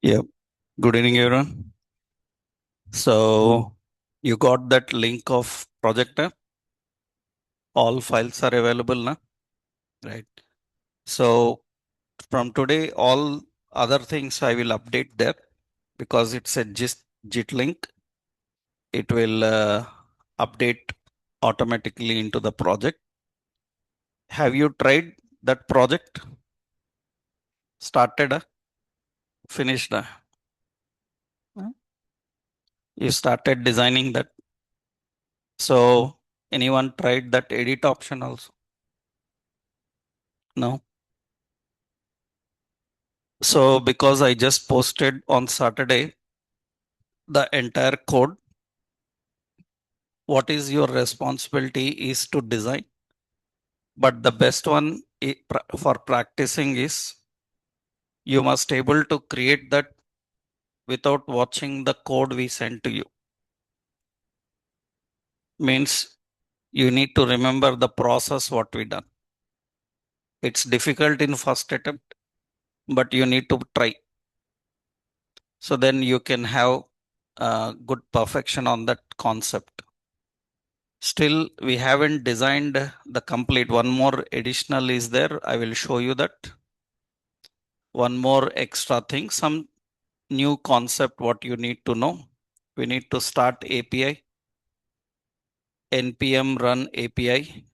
Yeah, good evening, everyone. So, you got that link of project app? All files are available now, right? So, from today, all other things I will update there because it's a JIT link. It will update automatically into the project. Have you tried that project? Started, finished? You started designing that. So, anyone tried that edit option also? No. So because I just posted on Saturday the entire code, what is your responsibility is to design. But the best one for practicing is you must able to create that without watching the code we sent to you. Means you need to remember the process what we done. It's difficult in first attempt, but you need to try. So then you can have good perfection on that concept. Still, we haven't designed the complete. One more additional is there. I will show you that. One more extra thing, some new concept what you need to know. We need to start API, npm run API.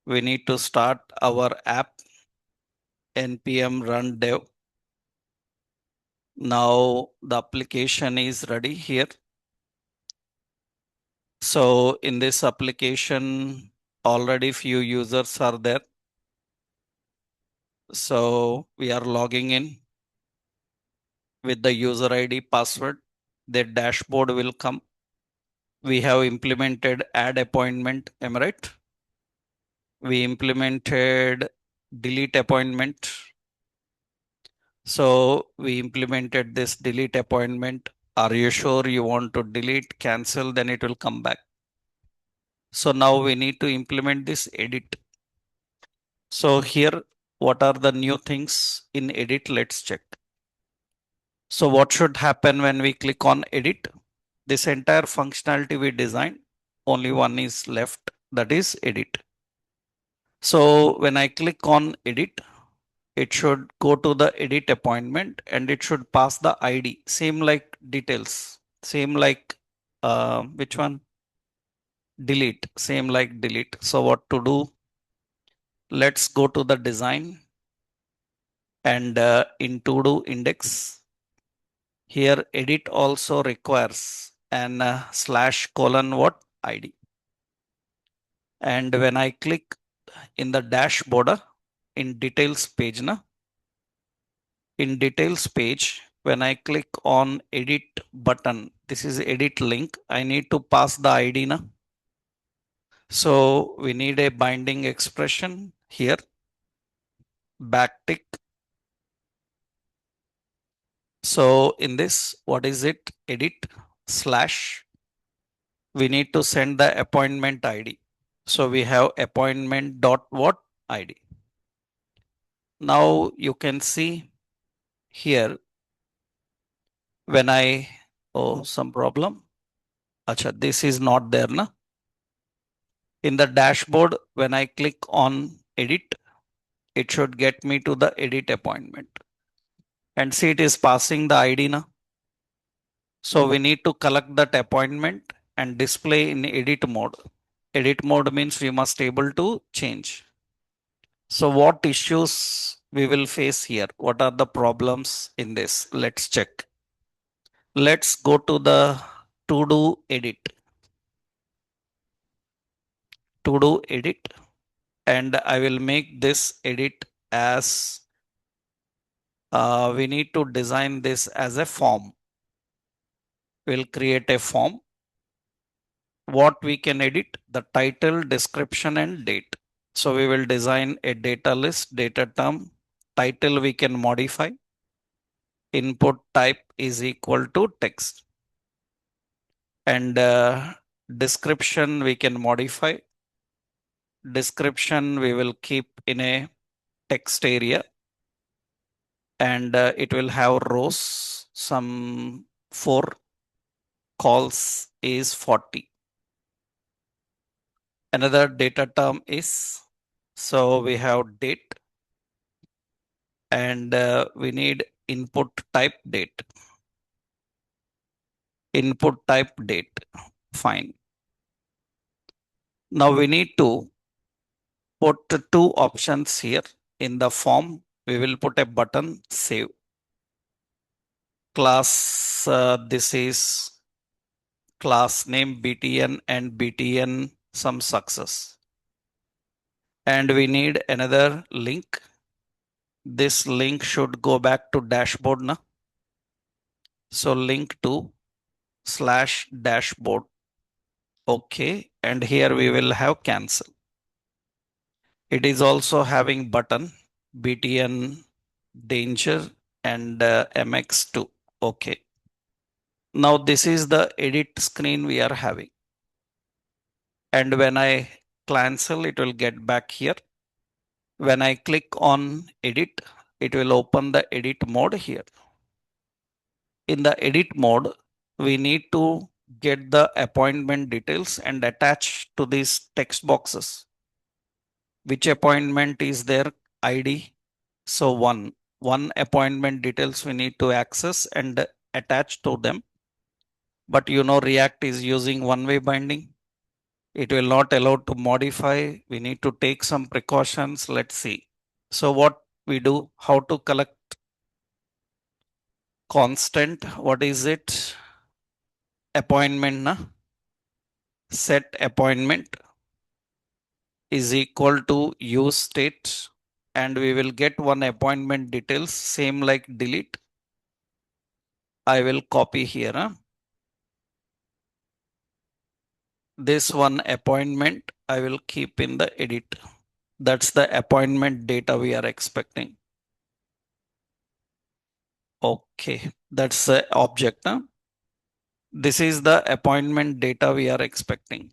We need to start our app, npm run dev. Now the application is ready here. So in this application, already few users are there. So we are logging in with the user ID password. Their dashboard will come. We have implemented add appointment. Am I right? We implemented delete appointment. So we implemented this delete appointment. Are you sure you want to delete, cancel? Then it will come back. So now we need to implement this edit. So here, what are the new things in edit? Let's check. So what should happen when we click on edit? This entire functionality we designed, only one is left, that is edit. So when I click on edit, it should go to the edit appointment and it should pass the ID, same like details, same like which one? Delete, same like delete. So what to do? Let's go to the design and in to do index. Here edit also requires an slash colon what? ID. And when I click in the dashboard in details page, in details page, when I click on edit button, this is edit link, I need to pass the ID. So we need a binding expression here, backtick. So in this, what is it? Edit slash. We need to send the appointment ID. So we have appointment dot what? ID. Now you can see here when I, oh, some problem. Acha, this is not there, na? In the dashboard, when I click on edit, it should get me to the edit appointment. And see, it is passing the ID now. So we need to collect that appointment and display in edit mode. Edit mode means we must able to change. So what issues we will face here? What are the problems in this? Let's check. Let's go to the to do edit. To do edit. And I will make this edit as we need to design this as a form. We'll create a form. What we can edit? The title, description, and date. So we will design a data list, data term. Title we can modify. Input type is equal to text. And description we can modify. Description we will keep in a text area. and it will have rows. Some 4 calls is 40. Another data term is, so we have date, and we need input type date. Input type date. Fine. Now we need to put 2 options here in the form. We will put a button save. Class, this is class name btn and btn some success. And we need another link. This link should go back to dashboard now. So link to slash dashboard. Okay. And here we will have cancel. It is also having button btn danger and mx2. Okay. Now this is the edit screen we are having. And when I cancel, it will get back here. When I click on edit, it will open the edit mode here. In the edit mode, we need to get the appointment details and attach to these text boxes. Which appointment is their ID? So one appointment details we need to access and attach to them. But React is using one-way binding. It will not allow to modify. We need to take some precautions. Let's see. So what we do, how to collect constant, what is it? Appointment, na? Set appointment is equal to use state, and we will get one appointment details, same like delete. I will copy here. Huh? This one appointment I will keep in the edit. That's the appointment data we are expecting. Okay, that's the object. Huh? This is the appointment data we are expecting.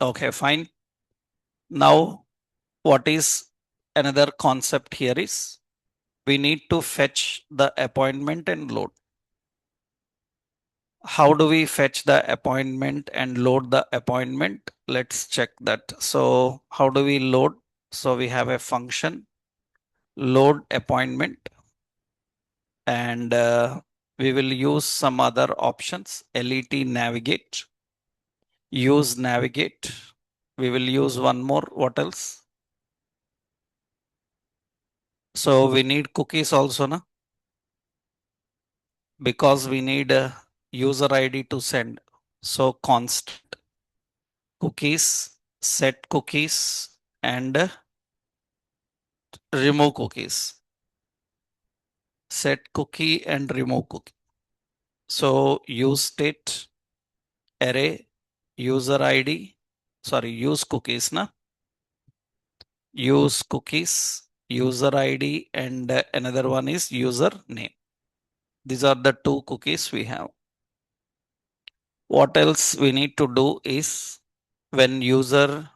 Okay, fine. Now, what is another concept here is we need to fetch the appointment and load. How do we fetch the appointment and load the appointment? Let's check that. So how do we load? So we have a function load appointment, and we will use some other options. Let navigate, use navigate. We will use one more. What else? So we need cookies also, na? Because we need a user ID to send. So constant cookies, set cookies, and remove cookies. Set cookie and remove cookie. So use state array user ID. Sorry, use cookies, na? Use cookies, user ID, and another one is user name. These are the 2 cookies we have. What else we need to do is when user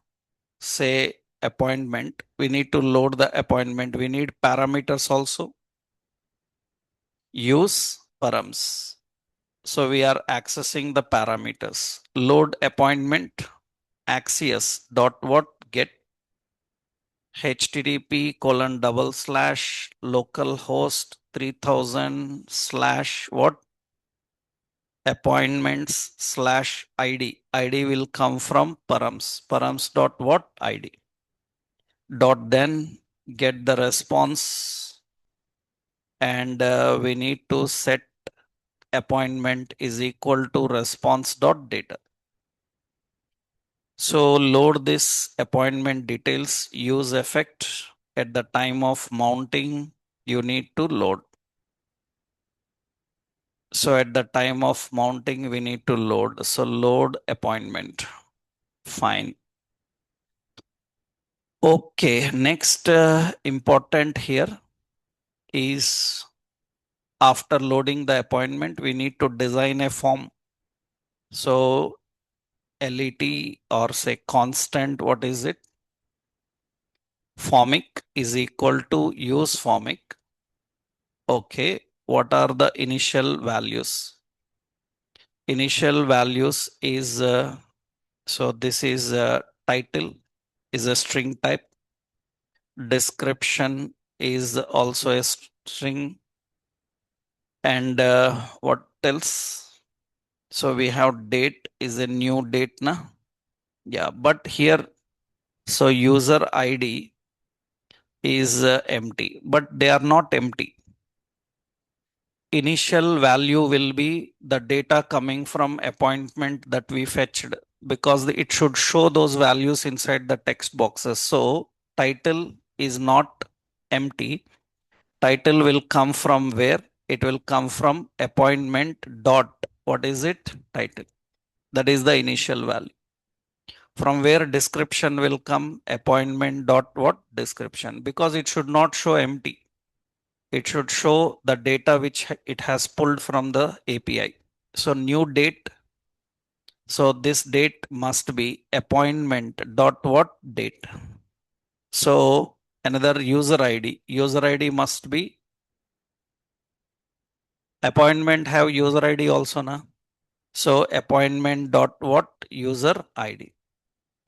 say appointment, we need to load the appointment. We need parameters also. Use params. So we are accessing the parameters. Load appointment axios dot what get http:// localhost 3000 slash what appointments slash id. Id will come from params dot what id dot then get the response, and we need to set appointment is equal to response dot data. So load this appointment details, use effect at the time of mounting. You need to load. So at the time of mounting, we need to load. So load appointment. Fine. Okay. Next important here is after loading the appointment, we need to design a form. So let or say constant, what is it? Formic is equal to use formic. Okay, what are the initial values? Initial values is so this is title is a string type. Description is also a string. And what else? So we have date is a new date now. Yeah, but here, so user ID is empty, but they are not empty. Initial value will be the data coming from appointment that we fetched, because it should show those values inside the text boxes. So title is not empty. Title will come from where? It will come from appointment dot, what is it? Title. That is the initial value. From where description will come? Appointment dot what? Description. Because it should not show empty. It should show the data which it has pulled from the API. So new date. So this date must be appointment dot what? Date. So another user ID. User ID must be appointment have user ID also na. So appointment dot what? User ID.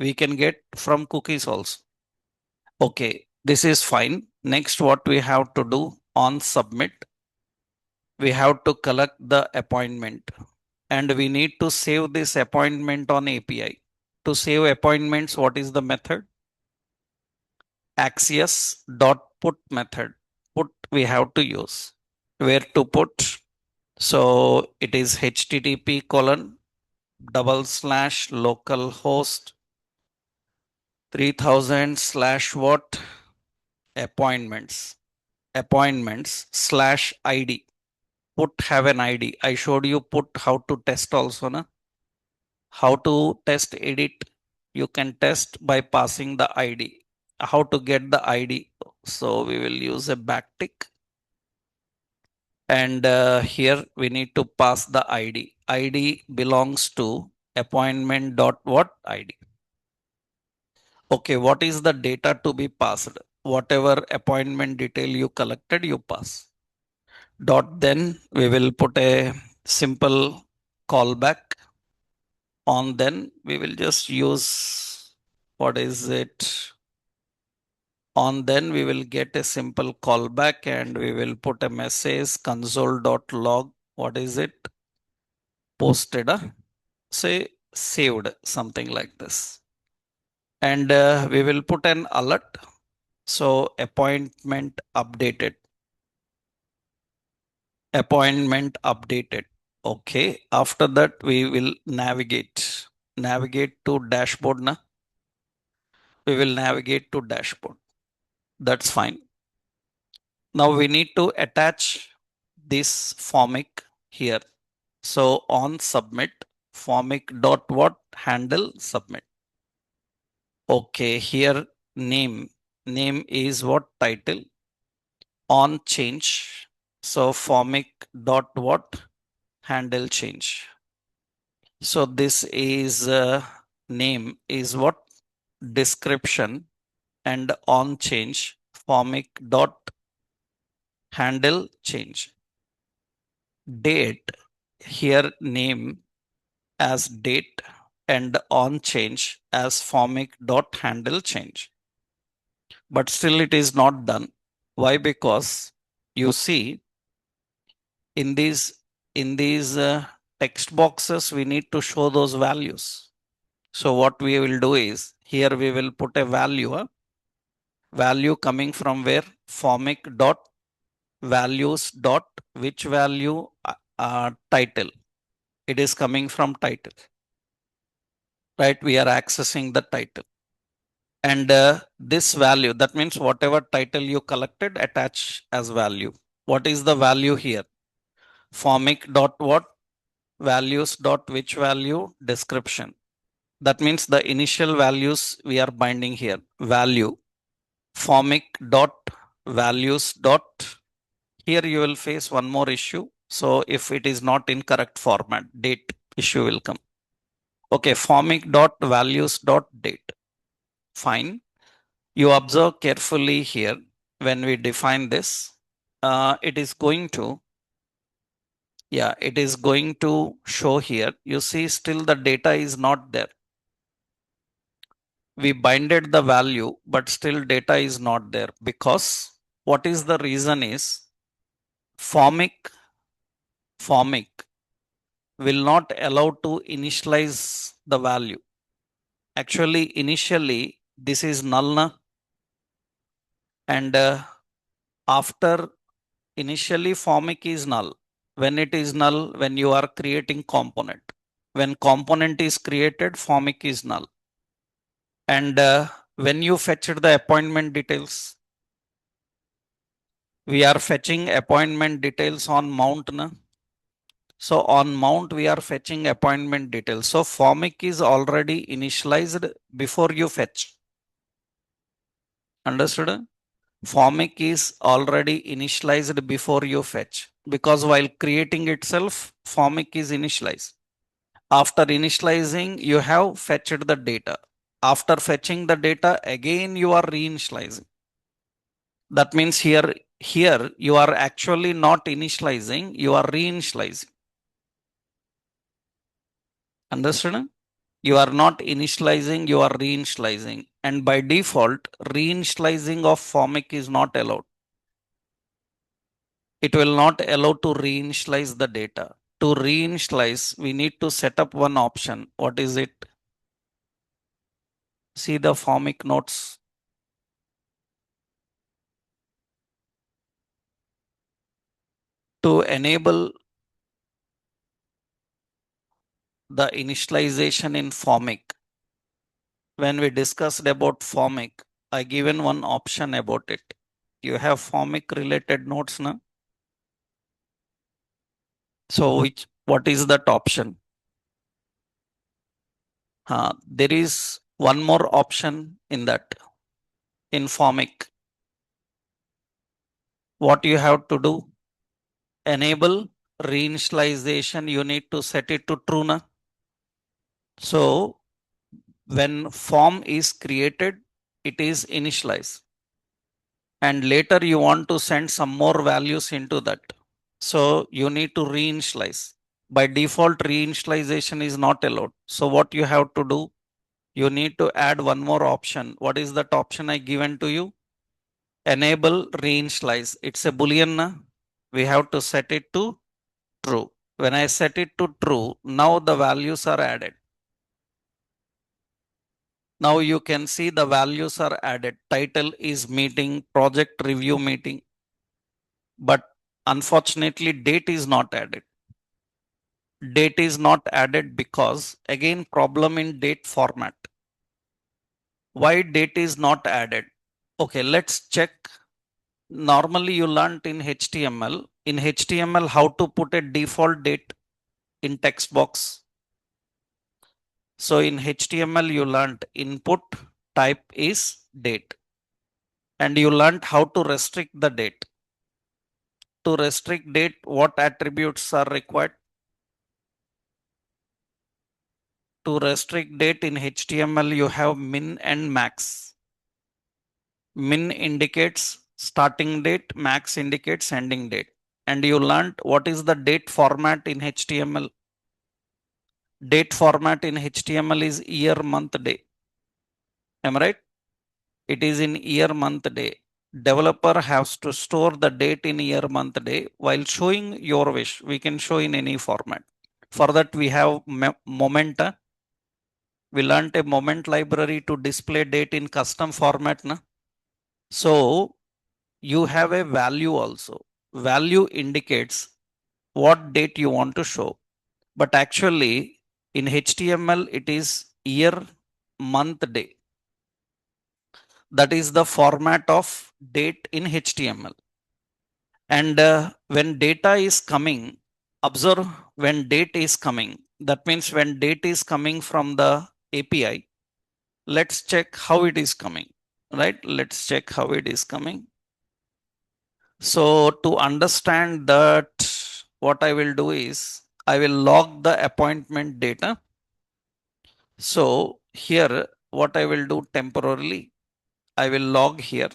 We can get from cookies also. Okay, this is fine. Next, what we have to do on submit, we have to collect the appointment, and we need to save this appointment on API. To save appointments, what is the method? Axios dot put method. Put we have to use. Where to put? So it is http colon double slash localhost 3000 slash what? Appointments slash id. Put have an id. I showed you put how to test also na. How to test edit? You can test by passing the id. How to get the id? So we will use a backtick, and here we need to pass the id. Id belongs to appointment dot what? Id. Okay, what is the data to be passed? Whatever appointment detail you collected, you pass. Dot, then we will put a simple callback. On, then we will just use, what is it? On, then we will get a simple callback, and we will put a message console.log. What is it? Posted, say saved, something like this. And we will put an alert. So appointment updated. Appointment updated. Okay. After that, we will navigate to dashboard. Na? We will navigate to dashboard. That's fine. Now we need to attach this formic here. So on submit, formic dot what? Handle submit. Okay. Here name is what? Title. On change. So formic dot what? Handle change. So this is name is what? Description, and on change formic dot handle change. Date, here name as date, and on change as formic dot handle change. But still it is not done. Why? Because you see in these text boxes we need to show those values. So what we will do is, here we will put a value coming from where? Formic dot values dot which value? Title. It is coming from title, right? We are accessing the title, and this value, that means whatever title you collected, attach as value. What is the value here? Formic dot what? Values dot which value? Description. That means the initial values we are binding here. Value formic dot values dot. Here you will face one more issue. So if it is not in correct format, date issue will come. Okay, formic dot values dot date. Fine. You observe carefully here when we define this. It is going to, yeah, it is going to show here. You see, still the data is not there. We binded the value, but still data is not there because what is the reason is formic will not allow to initialize the value. Actually, initially this is null and after initially formic is null. When it is null, when you are creating component. When component is created, formic is null. And when you fetched the appointment details, we are fetching appointment details on mount. Na? So on mount, we are fetching appointment details. So formic is already initialized before you fetch. Understood? Formic is already initialized before you fetch because while creating itself, formic is initialized. After initializing, you have fetched the data. After fetching the data, again you are reinitializing. That means here you are actually not initializing, you are reinitializing. Understood? You are not initializing, you are reinitializing. And by default, reinitializing of formic is not allowed. It will not allow to reinitialize the data. To reinitialize, we need to set up one option. What is it? See the formic notes. To enable the initialization in formic, when we discussed about formic, I given one option about it. You have formic related notes now. So what is that option? There is one more option in that in formic. What you have to do? Enable reinitialization. You need to set it to true now. So when form is created, it is initialized. And later you want to send some more values into that. So you need to reinitialize. By default, reinitialization is not allowed. So what you have to do? You need to add one more option. What is that option I given to you? Enable reinitialize. It's a boolean. Na? We have to set it to true. When I set it to true, now the values are added. Now you can see the values are added. Title is meeting, project review meeting. But unfortunately, date is not added. Date is not added because again problem in date format. Why date is not added? Okay, let's check. Normally you learned in HTML. In HTML, how to put a default date in text box. So in HTML, you learned input type is date. And you learned how to restrict the date. To restrict date, what attributes are required? To restrict date in HTML, you have min and max. Min indicates starting date, max indicates ending date. And you learned what is the date format in HTML. Date format in HTML is year, month, day. Am I right? It is in year, month, day. Developer has to store the date in year, month, day while showing your wish. We can show in any format. For that, we have moment. We learned a moment library to display date in custom format. Na? So you have a value also. Value indicates what date you want to show. But actually in HTML, it is year, month, day. That is the format of date in HTML. And when data is coming, observe when date is coming. That means when date is coming from the API, let's check how it is coming, right? Let's check how it is coming. So to understand that, what I will do is I will log the appointment data. So here, what I will do temporarily, I will log here.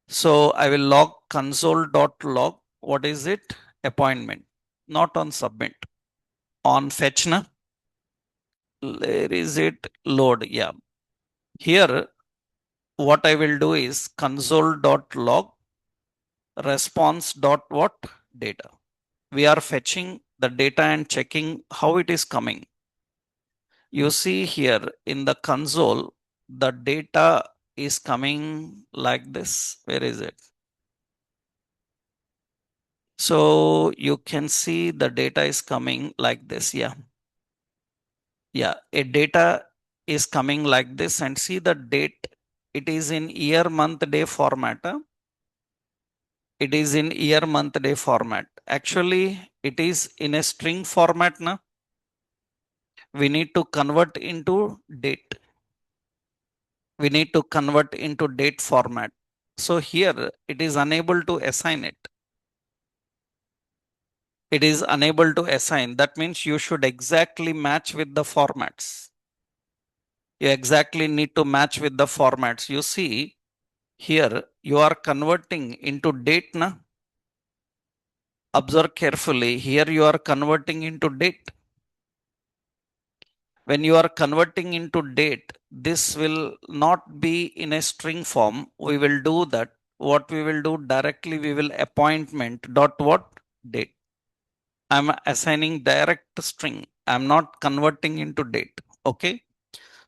So I will log console.log. What is it? Appointment. Not on submit. On fetch na. Where is it? Load. Yeah. Here, what I will do is console.log response dot what? Data. We are fetching the data and checking how it is coming. You see here in the console, the data is coming like this. Where is it? So you can see the data is coming like this. Yeah. Yeah. A data is coming like this, and see the date. It is in year, month, day format. It is in year, month, day format. Actually, it is in a string format. Na? We need to convert into date. We need to convert into date format. So here it is unable to assign it. It is unable to assign. That means you should exactly match with the formats. You exactly need to match with the formats. You see here you are converting into date. Na? Observe carefully. Here you are converting into date. When you are converting into date, this will not be in a string form. We will do that. What we will do directly, we will appointment dot what? Date. I'm assigning direct string. I'm not converting into date. Okay.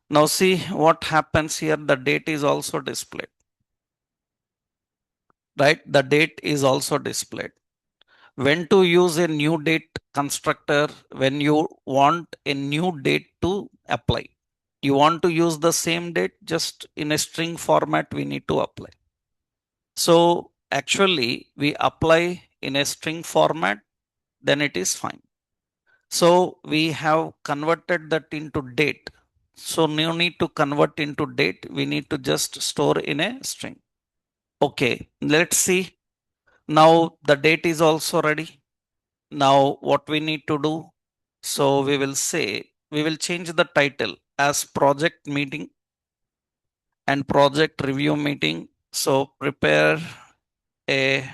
Now see what happens here. The date is also displayed. Right? The date is also displayed. When to use a new date constructor? When you want a new date to apply. You want to use the same date, just in a string format, we need to apply. So actually, we apply in a string format, then it is fine. So we have converted that into date. So no need to convert into date. We need to just store in a string. Okay, let's see. Now the date is also ready. Now what we need to do? So we will say, we will change the title as project meeting and project review meeting. So prepare a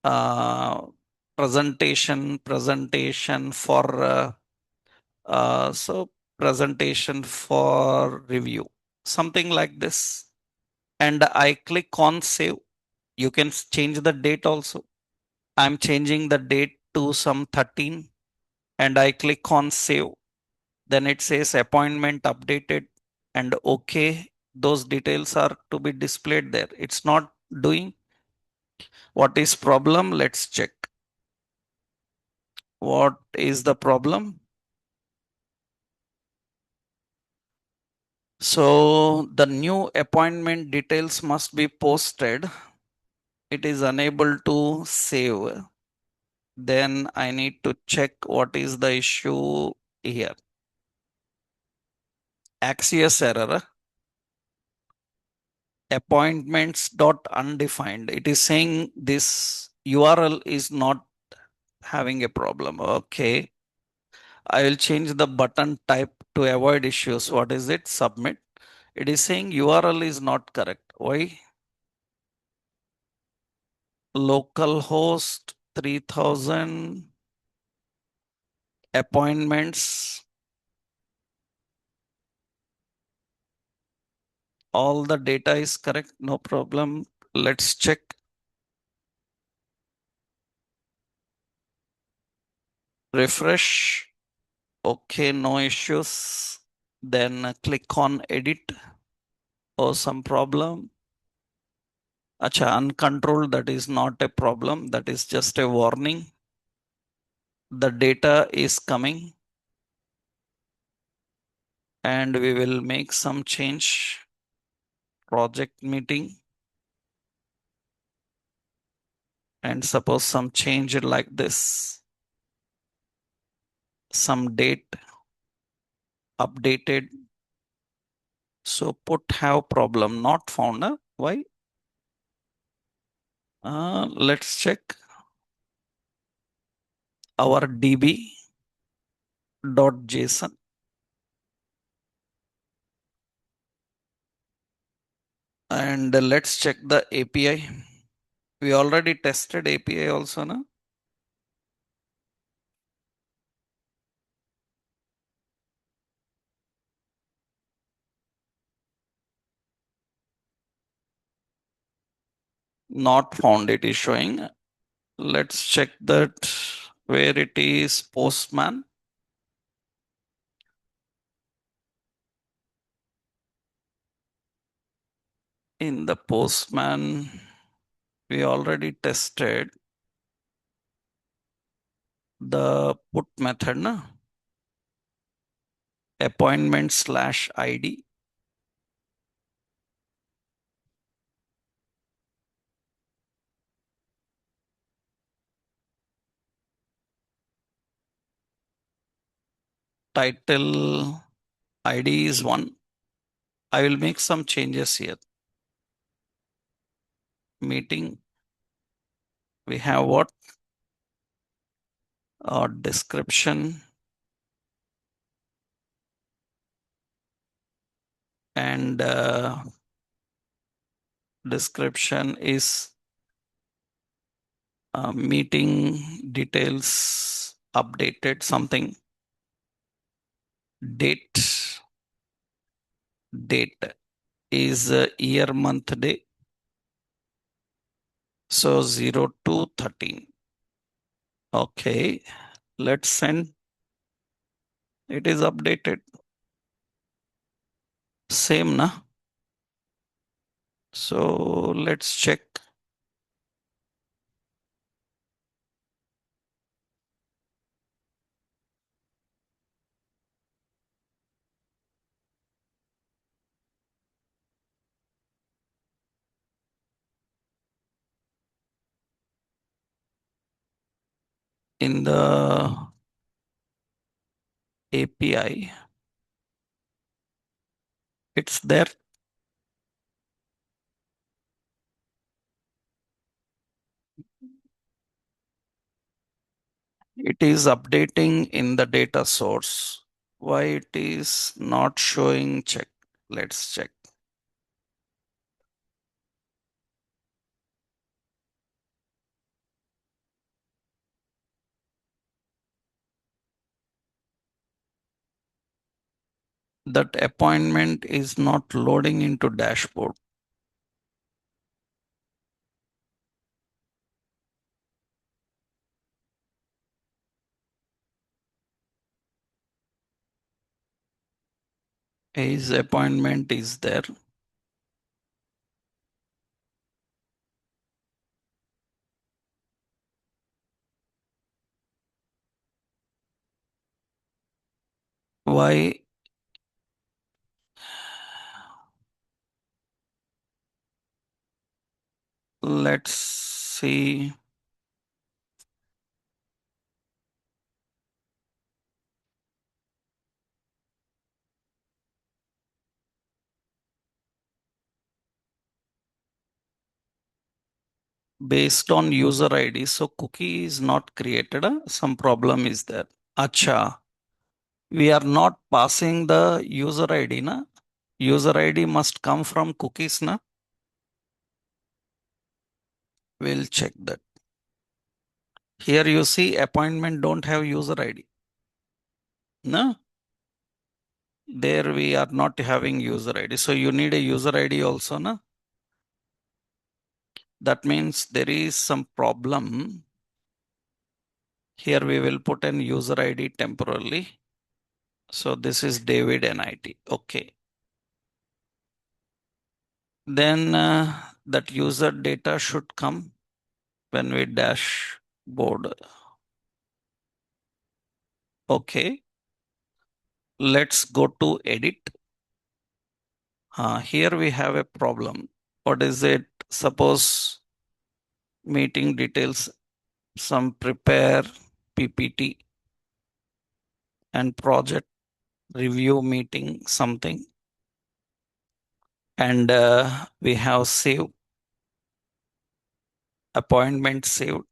uh, presentation for so presentation for review, something like this. And I click on save. You can change the date also. I'm changing the date to some 13 and I click on save. Then it says appointment updated and okay. Those details are to be displayed there. It's not doing. What is problem? Let's check. What is the problem? So the new appointment details must be posted. It is unable to save. Then I need to check what is the issue here. Access error. Appointments dot undefined. It is saying this URL is not having a problem. Okay. I will change the button type to avoid issues. What is it? Submit. It is saying URL is not correct. Why? Localhost 3000 appointments. All the data is correct. No problem. Let's check. Refresh. Okay, no issues. Then click on edit. Or some problem. Acha, uncontrolled, that is not a problem. That is just a warning. The data is coming and we will make some change. Project meeting. And suppose some change like this. Some date updated. So put have problem not found. Huh? Why? Let's check our db.json. And let's check the API. We already tested API also, na? Not found, it is showing. Let's check that where it is Postman. In the Postman, we already tested the put method, na? Appointment slash ID. Title ID is one. I will make some changes here. Meeting. We have what? Description and description is meeting details updated something. Date is year month day. So 0 to 13. Okay, let's send. It is updated. Same na. So let's check in the API. It's there. It is updating in the data source. Why it is not showing? Check. Let's check. That appointment is not loading into dashboard. His appointment is there. Why? Let's see. Based on user ID. So cookie is not created. Some problem is there. Acha. We are not passing the user ID, na? User ID must come from cookies, na? We'll check that. Here you see appointment don't have user ID. No? There we are not having user ID. So you need a user ID also, na? That means there is some problem. Here we will put an user ID temporarily. So this is David NIT. Okay. Then that user data should come when we dashboard. Okay. Let's go to edit. Here we have a problem. What is it? Suppose meeting details, some prepare PPT and project review meeting something. And we have save appointment saved.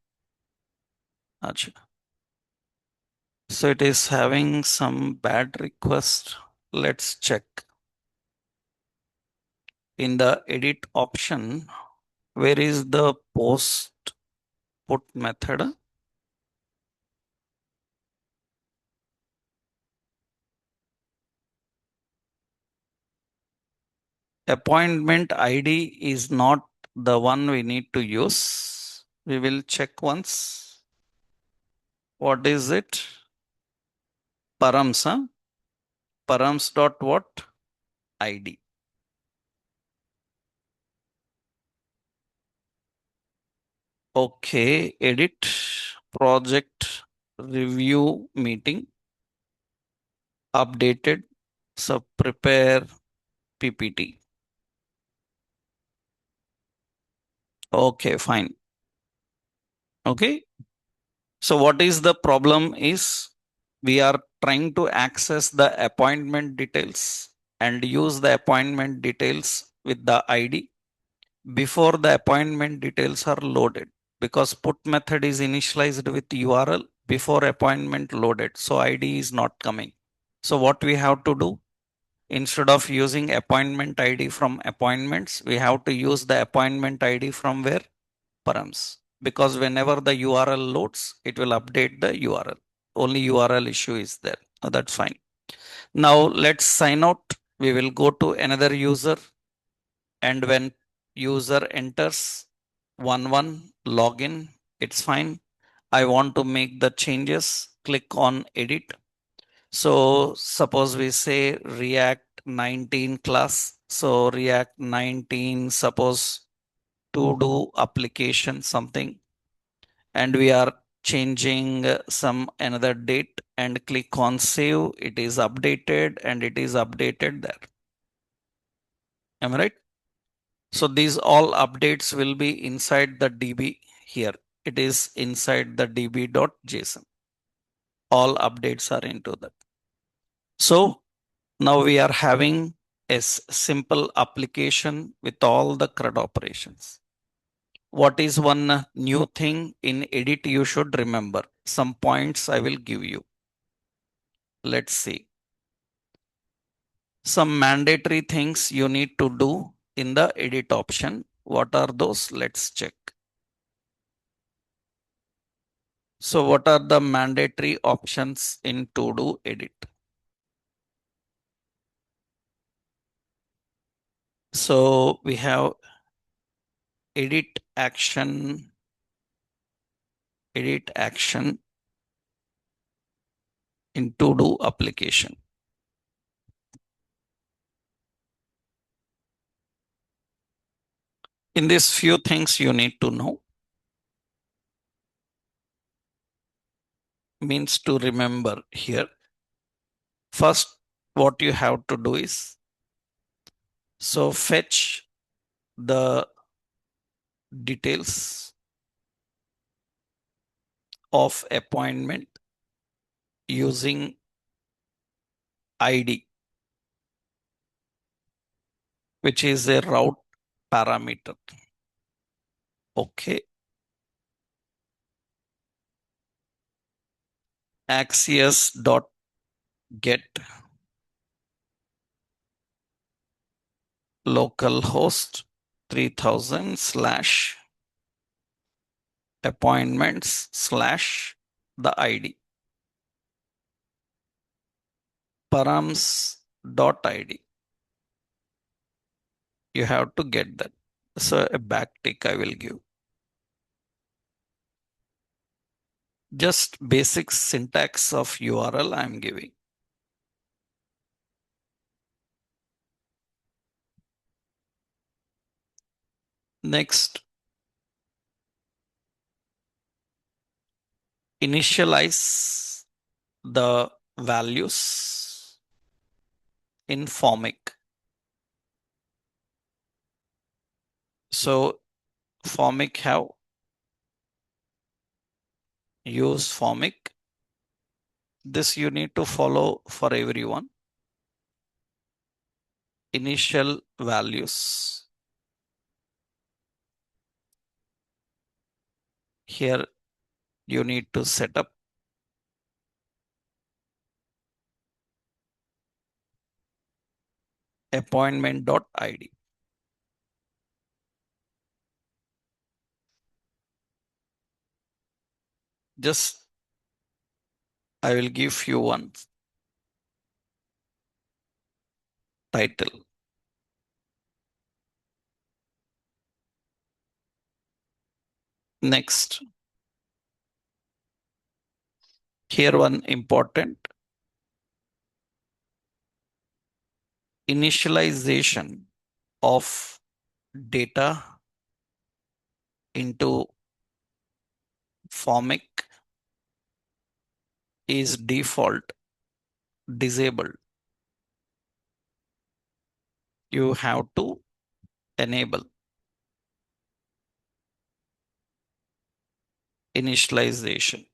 Achha. So it is having some bad request. Let's check. in the edit option, where is the post put method? Appointment ID is not the one we need to use. We will check once. What is it? Params, huh? Params dot what? ID. Okay, edit project review meeting updated. So prepare PPT. Okay, fine. Okay. So what is the problem is we are trying to access the appointment details and use the appointment details with the ID before the appointment details are loaded, because put method is initialized with URL before appointment loaded. So ID is not coming. So what we have to do, instead of using appointment ID from appointments, we have to use the appointment ID from where? Params. Because whenever the URL loads, it will update the URL. Only URL issue is there. Oh, that's fine. Now let's sign out. We will go to another user, and when user enters 11 login, it's fine. I want to make the changes. Click on edit. So suppose we say React 19 class. So React 19, suppose to do application something, and we are changing some another date, and click on save. It is updated, and it is updated there. Am I right? So these all updates will be inside the DB here. It is inside the db.json. All updates are into that. So now we are having a simple application with all the CRUD operations. What is one new thing in edit you should remember? Some points I will give you. Let's see. Some mandatory things you need to do in the edit option. What are those? Let's check. So what are the mandatory options in to do edit? So we have edit action in to do application. In this few things you need to know, means to remember here. First, what you have to do is, so fetch the details of appointment using ID, which is a route parameter. Okay. Axios dot get localhost 3000 slash appointments slash the ID params dot ID. You have to get that. So a backtick I will give. Just basic syntax of URL I'm giving. Next, initialize the values in formic. So formic have use formic. This you need to follow for everyone. Initial values. Here you need to set up appointment.id. Just I will give you one title. Next, here one important initialization of data into formic is default disabled. You have to enable initialization.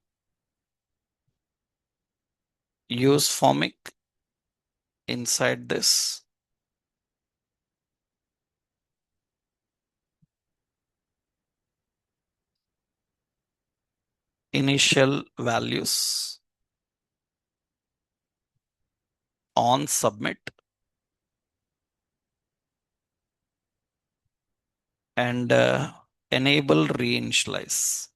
Use formic inside this. Initial values on submit and enable reinitialize.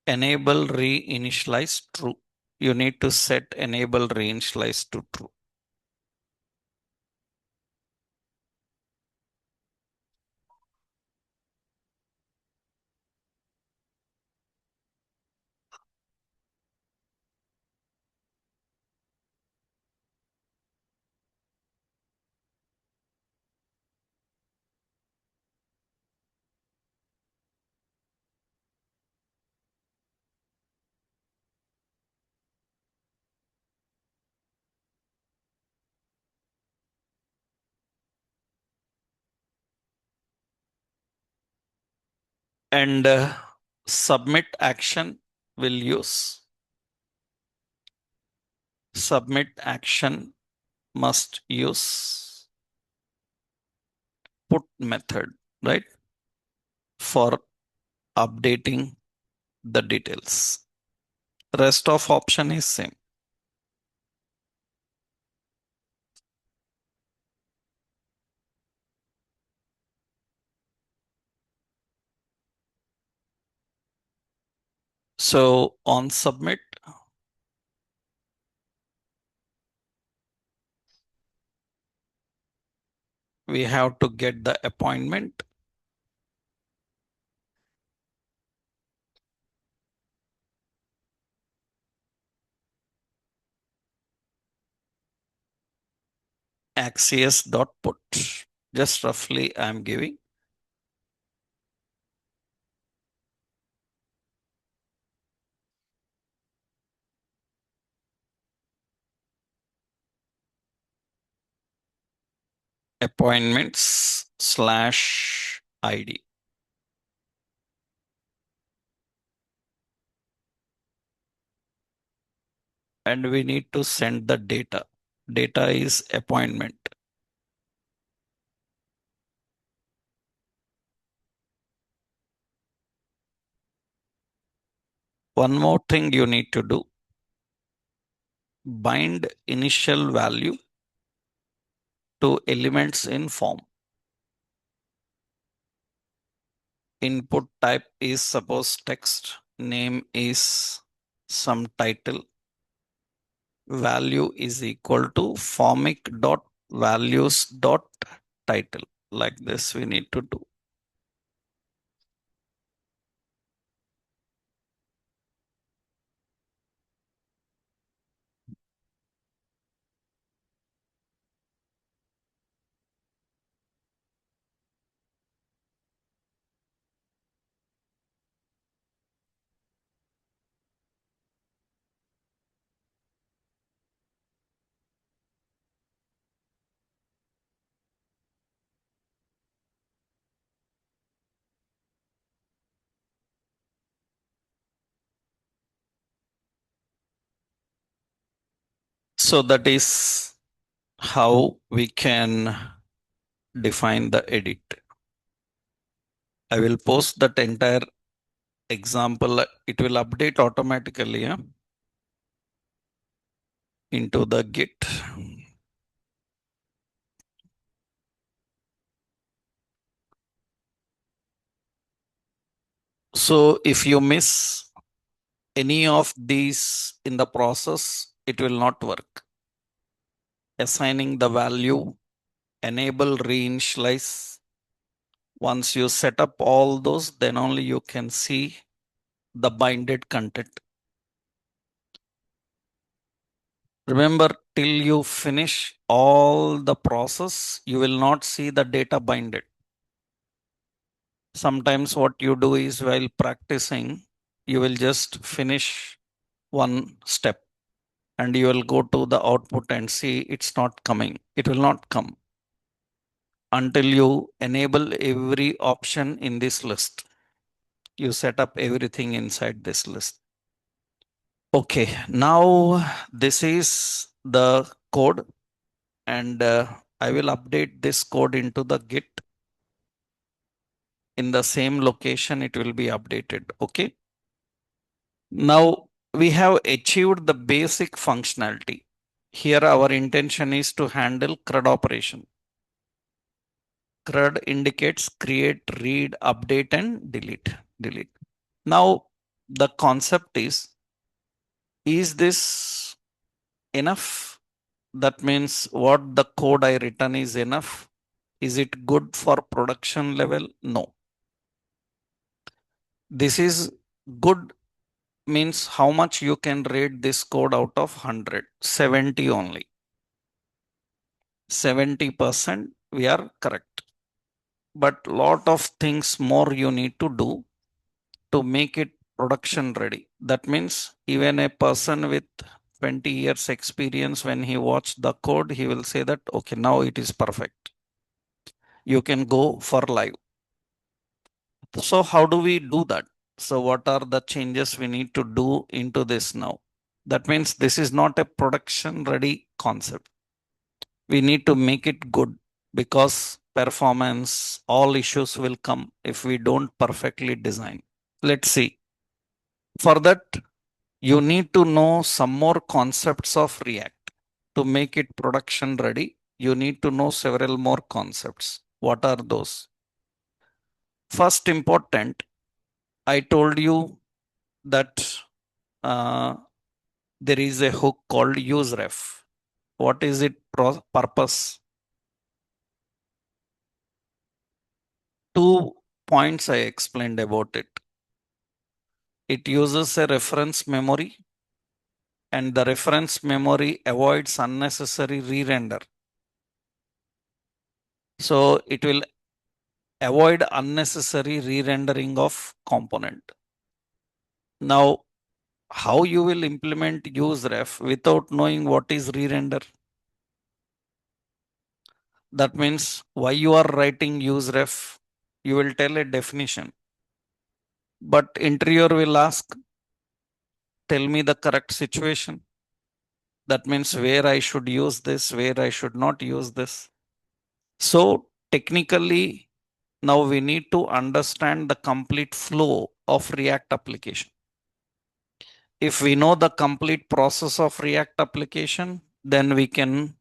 Enable reinitialize true. You need to set enable reinitialize to true. And submit action will use submit action must use put method, right? For updating the details. Rest of option is same. So on submit, we have to get the appointment. Axios.put. Just roughly I'm giving. Appointments slash ID. And we need to send the data. Data is appointment. One more thing you need to do. Bind initial value to elements in form. Input type is suppose text. Name is some title. Value is equal to formic dot values dot title. Like this we need to do. So that is how we can define the edit. I will post that entire example. It will update automatically. Yeah? into the Git. So if you miss any of these in the process, it will not work. Assigning the value, enable reinitialize. Once you set up all those, then only you can see the binded content. Remember, till you finish all the process, you will not see the data binded. Sometimes what you do is while practicing, you will just finish one step and you will go to the output and see it's not coming. It will not come until you enable every option in this list. You set up everything inside this list. Okay, now this is the code and I will update this code into the Git. In the same location, it will be updated. Okay. Now we have achieved the basic functionality. Here our intention is to handle CRUD operation. CRUD indicates create, read, update and delete. Delete. Now the concept is this enough? That means what the code I written is enough? Is it good for production level? No. This is good means how much you can rate this code out of 100. 70 only. 70% we are correct. But lot of things more you need to do to make it production ready. That means even a person with 20 years experience, when he watched the code, he will say that, okay, now it is perfect. You can go for live. So how do we do that? So what are the changes we need to do into this now? That means this is not a production ready concept. We need to make it good because performance, all issues will come if we don't perfectly design. Let's see. For that, you need to know some more concepts of React. To make it production ready, you need to know several more concepts. What are those? First important, I told you that uh, there is a hook called useRef. What is it purpose? 2 points I explained about it. It uses a reference memory and the reference memory avoids unnecessary re-render. So it will avoid unnecessary re-rendering of component. Now, how you will implement useRef without knowing what is re-render? That means why you are writing useRef, you will tell a definition. But interviewer will ask, tell me the correct situation. That means where I should use this, where I should not use this. So technically, now we need to understand the complete flow of React application. If we know the complete process of React application, then we can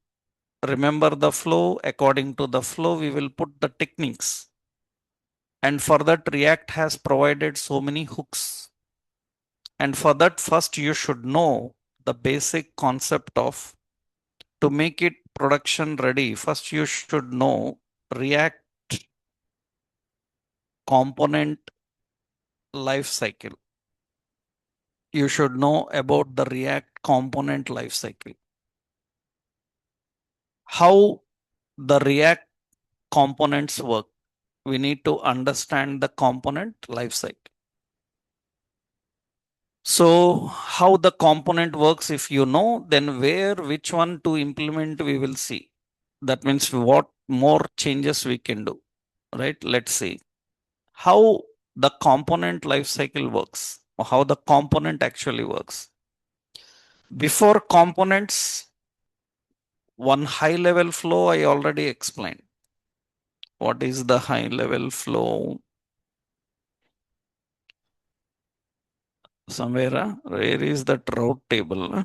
remember the flow. According to the flow, we will put the techniques. And for that, React has provided so many hooks. And for that, first you should know the basic concept of, to make it production ready. First, you should know React component life cycle. You should know about the React component life cycle. How the React components work. We need to understand the component life cycle. So how the component works, if you know, then where, which one to implement, we will see. That means what more changes we can do, right? Let's see how the component life cycle works, or how the component actually works. Before components, one high level flow I already explained. What is the high level flow? Somewhere, where is that route table?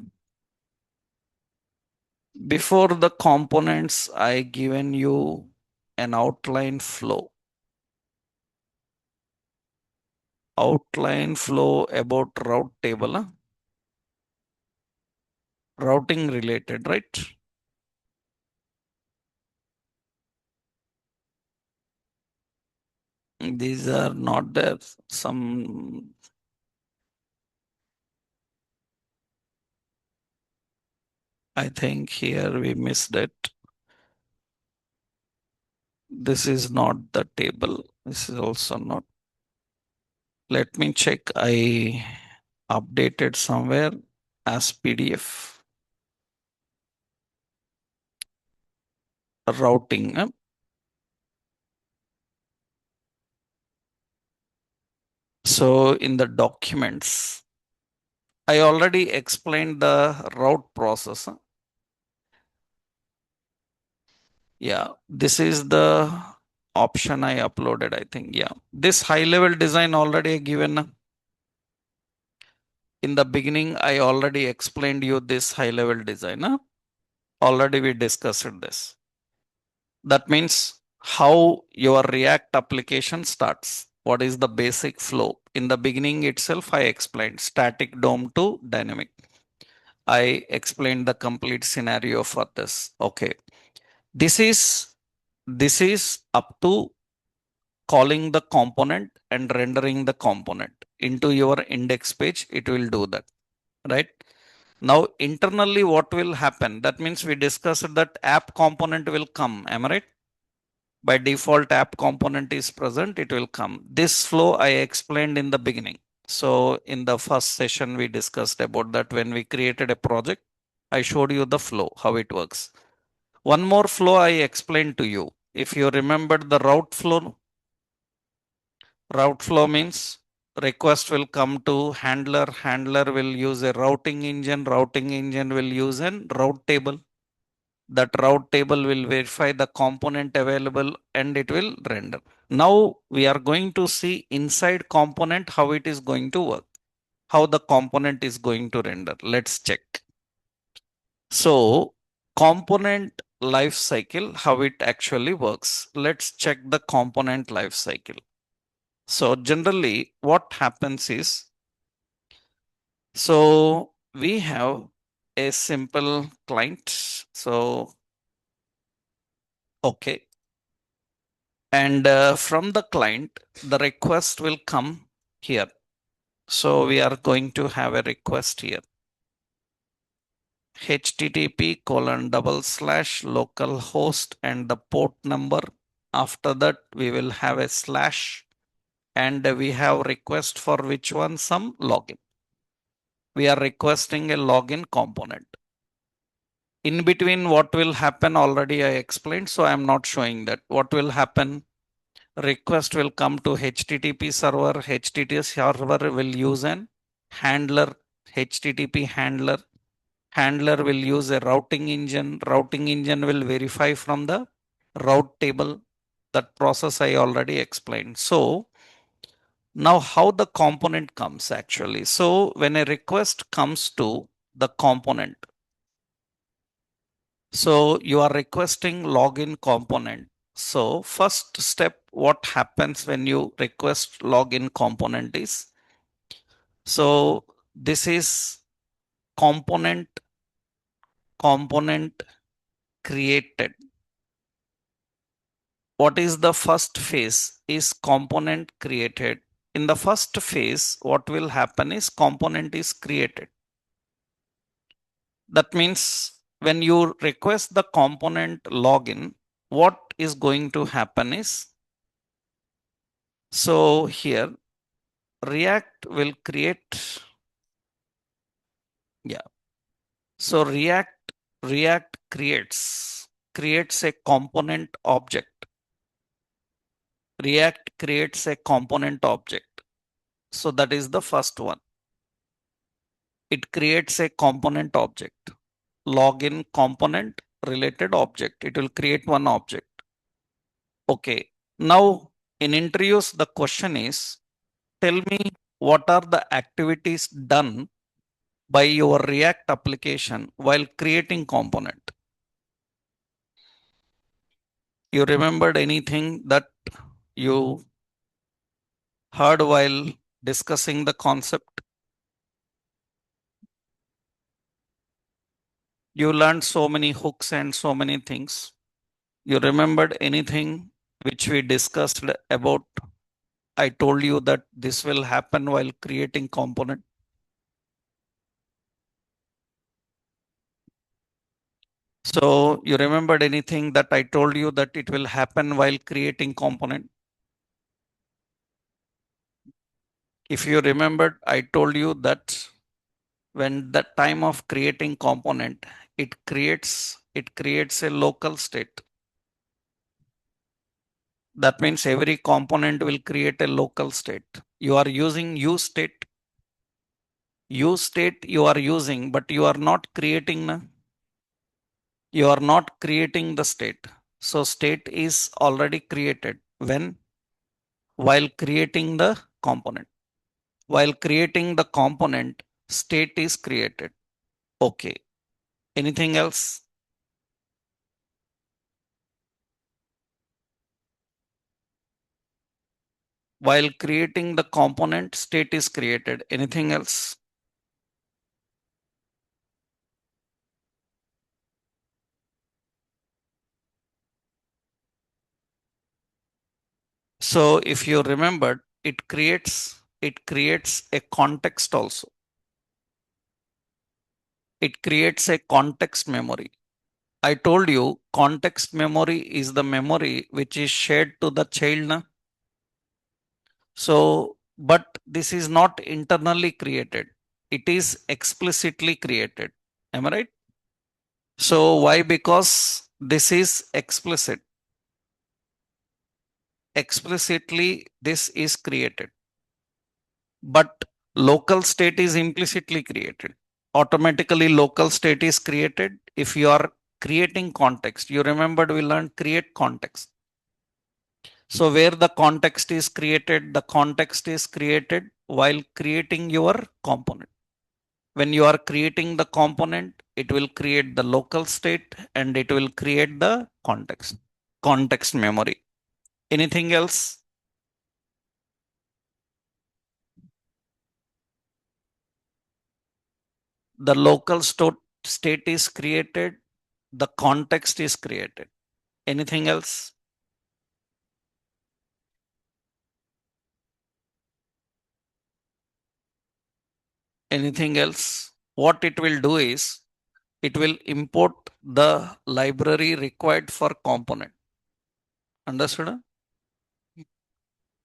Before the components, I given you an outline flow. Outline flow about route table, huh? Routing related, right? These are not there. Some, I think here we missed it. This is not the table. This is also not. Let me check. I updated somewhere as PDF. Routing, huh? So in the documents, I already explained the route process, huh? Yeah, this is the option I uploaded, I think. Yeah, this high level design already given, in the beginning. I already explained you this high level design, huh? Already we discussed this. That means how your React application starts. What is the basic flow? In the beginning itself, I explained static DOM to dynamic. I explained the complete scenario for this. Okay. This is up to calling the component and rendering the component into your index page. It will do that, right? Now internally what will happen? That means we discussed that app component will come. Am I right? By default app component is present, it will come. This flow I explained in the beginning. So in the first session we discussed about that. When we created a project, I showed you the flow, how it works. One more flow I explained to you. If you remember the route flow, route flow means request will come to handler, handler will use a routing engine, routing engine will use an route table. That route table will verify the component available and it will render. Now we are going to see inside component how it is going to work, how the component is going to render. Let's check. So component life cycle, how it actually works. Let's check the component life cycle. So generally what happens is, so we have a simple client. So, okay. And from the client, the request will come here. So we are going to have a request here. HTTP colon double slash local host and the port number. After that, we will have a slash and we have request for which one? Some login. We are requesting a login component. In between, what will happen already I explained. So I am not showing that. What will happen? Request will come to HTTP server. HTTP server will use an handler, HTTP handler. Handler will use a routing engine. Routing engine will verify from the route table. That process I already explained. So now how the component comes actually. So when a request comes to the component, so you are requesting login component. So first step, what happens when you request login component is, so this is component created. What is the first phase? Is component created. In the first phase, what will happen is component is created. That means when you request the component login, what is going to happen is, so here React will create, yeah. So React creates a component object. React creates a component object. So that is the first one. It creates a component object. Login component related object. It will create one object. Okay. Now in interviews, the question is, tell me what are the activities done by your React application while creating component. You remembered anything that you heard while discussing the concept? You learned so many hooks and so many things. You remembered anything which we discussed about? I told you that this will happen while creating component. So you remembered anything that I told you that it will happen while creating component? If you remembered, I told you that when the time of creating component, it creates a local state. That means every component will create a local state. You are using use state. Use state you are using, but you are not creating the state. So state is already created when while creating the component. While creating the component, state is created. Okay. Anything else? While creating the component, state is created. Anything else? So if you remembered, it creates a context also. It creates a context memory. I told you context memory is the memory which is shared to the child. Na? So, but this is not internally created. It is explicitly created. Am I right? So why? Because this is explicit. Explicitly, this is created. But local state is implicitly created. Automatically, local state is created if you are creating context. You remembered we learned create context. So where the context is created while creating your component. When you are creating the component, it will create the local state and it will create the context memory. Anything else? The local state is created, the context is created. Anything else? Anything else? What it will do is it will import the library required for component. Understood?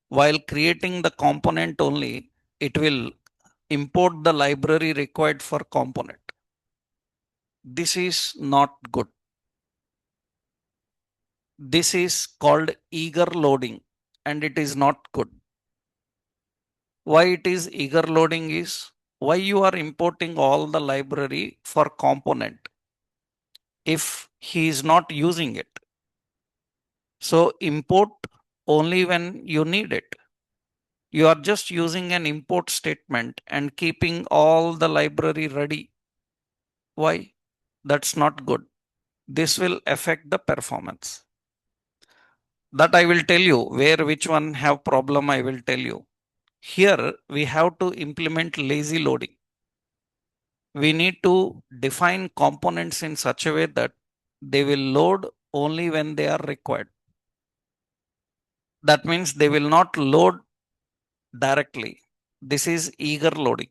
While creating the component only, it will import the library required for component. This is not good. This is called eager loading and it is not good. Why it is eager loading is why you are importing all the library for component if he is not using it. So import only when you need it. You are just using an import statement and keeping all the library ready. Why? That's not good. This will affect the performance. That I will tell you where which one have problem. I will tell you. Here we have to implement lazy loading. We need to define components in such a way that they will load only when they are required. That means they will not load directly. This is eager loading.